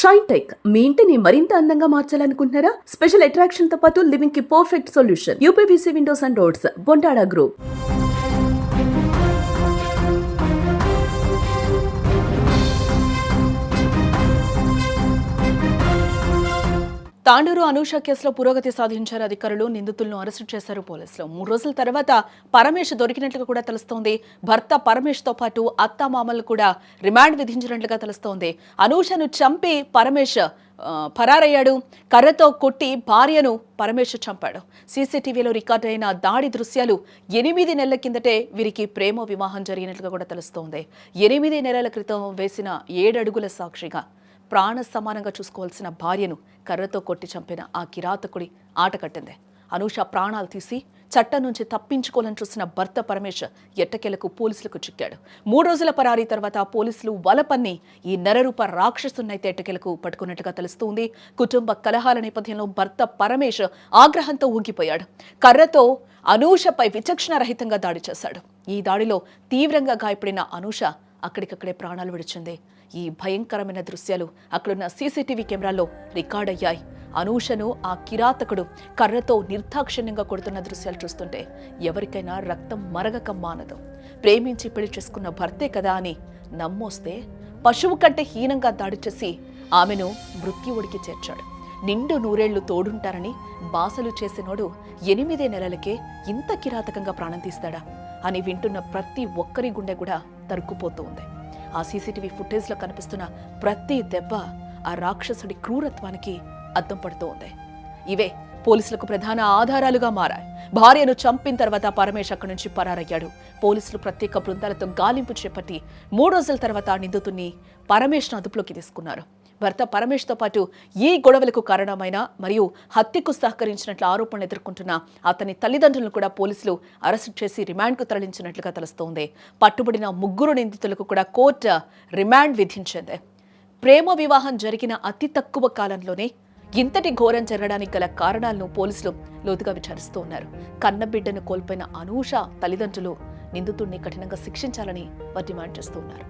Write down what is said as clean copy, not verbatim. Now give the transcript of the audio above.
Shine tech మీ ఇంటిని మరింత అందంగా మార్చాలనుకుంటున్నారా? స్పెషల్ అట్రాక్షన్ తో పాటు లివింగ్ కి perfect solution. UPVC windows and doors, Bontada group. Tandur Anusha కేసులో పురోగతి సాధించారు అధికారులు. నిందితులను అరెస్టు చేశారు పోలీసులు. 3 రోజుల తర్వాత పరమేష్ దొరికినట్లుగా కూడా తెలుస్తోంది. భర్త పరమేష్ తో పాటు అత్తామామలు కూడా రిమాండ్ విధించినట్లుగా తెలుస్తోంది. అనూషను చంపి పరమేష్ పరారయ్యాడు. కర్రతో కొట్టి భార్యను పరమేష్ చంపాడు. సీసీటీవీలో రికార్డు అయిన దాడి దృశ్యాలు 8 నెలల కిందటే వీరికి ప్రేమ వివాహం జరిగినట్లుగా కూడా తెలుస్తోంది. 8 నెలల క్రితం వేసిన 7 అడుగుల సాక్షిగా ప్రాణ సమానంగా చూసుకోవాల్సిన భార్యను కర్రతో కొట్టి చంపిన ఆ కిరాతకుడి ఆట కట్టింది. అనూష ప్రాణాలు తీసి చట్టం నుంచి తప్పించుకోవాలని చూసిన భర్త పరమేష్ ఎట్టకేలకు పోలీసులకు చిక్కాడు. 3 రోజుల పరారీ తర్వాత పోలీసులు వలపన్ని ఈ నరరూప రాక్షసున్నైతే ఎట్టకేలకు పట్టుకున్నట్టుగా తెలుస్తోంది. కుటుంబ కలహాల నేపథ్యంలో భర్త పరమేష్ ఆగ్రహంతో ఊగిపోయాడు. కర్రతో అనూషపై విచక్షణ రహితంగా దాడి చేశాడు. ఈ దాడిలో తీవ్రంగా గాయపడిన అనూష అక్కడికక్కడే ప్రాణాలు విడిచింది. ఈ భయంకరమైన దృశ్యాలు అక్కడున్న సీసీటీవీ కెమెరాల్లో రికార్డయ్యాయి. అనూషను ఆ కిరాతకుడు కర్రతో నిర్దాక్షిణ్యంగా కొడుతున్న దృశ్యాలు చూస్తుంటే ఎవరికైనా రక్తం మరగక మానదు. ప్రేమించి పెళ్లి చేసుకున్న భర్తే కదా అని నమ్మొస్తే పశువు కంటే హీనంగా దాడి చేసి ఆమెను మృత్యువుడికి చేర్చాడు. నిండు 100 ఏళ్లు తోడుంటారని బాసలు చేసినోడు 8 నెలలకే ఇంత కిరాతకంగా ప్రాణం తీస్తాడా అని వింటున్న ప్రతి ఒక్కరి గుండె కూడా తరుక్కుపోతూ ఉంది. ఆ సీసీటీవీ ఫుటేజ్లో కనిపిస్తున్న ప్రతి దెబ్బ ఆ రాక్షసుడి క్రూరత్వానికి అద్దం పడుతూ ఉంది. ఇవే పోలీసులకు ప్రధాన ఆధారాలుగా మారాయి. భార్యను చంపిన తర్వాత పరమేష్ అక్కడి నుంచి పరారయ్యాడు. పోలీసులు ప్రత్యేక బృందాలతో గాలింపు చేపట్టి 3 రోజుల తర్వాత నిందితుడిని పరమేష్ను అదుపులోకి తీసుకున్నారు. భర్త పరమేష్తో పాటు ఈ గొడవలకు కారణమైన మరియు హత్యకు సహకరించినట్లు ఆరోపణలు ఎదుర్కొంటున్న అతని తల్లిదండ్రులను కూడా పోలీసులు అరెస్టు చేసి రిమాండ్కు తరలించినట్లుగా తెలుస్తోంది. పట్టుబడిన 3 నిందితులకు కూడా కోర్టు రిమాండ్ విధించింది. ప్రేమ వివాహం జరిగిన అతి తక్కువ కాలంలోనే ఇంతటి ఘోరం జరగడానికి గల కారణాలను పోలీసులు లోతుగా విచారిస్తూ ఉన్నారు. కన్నబిడ్డను కోల్పోయిన అనూష తల్లిదండ్రులు నిందితుడిని కఠినంగా శిక్షించాలని వారు డిమాండ్ చేస్తూ ఉన్నారు.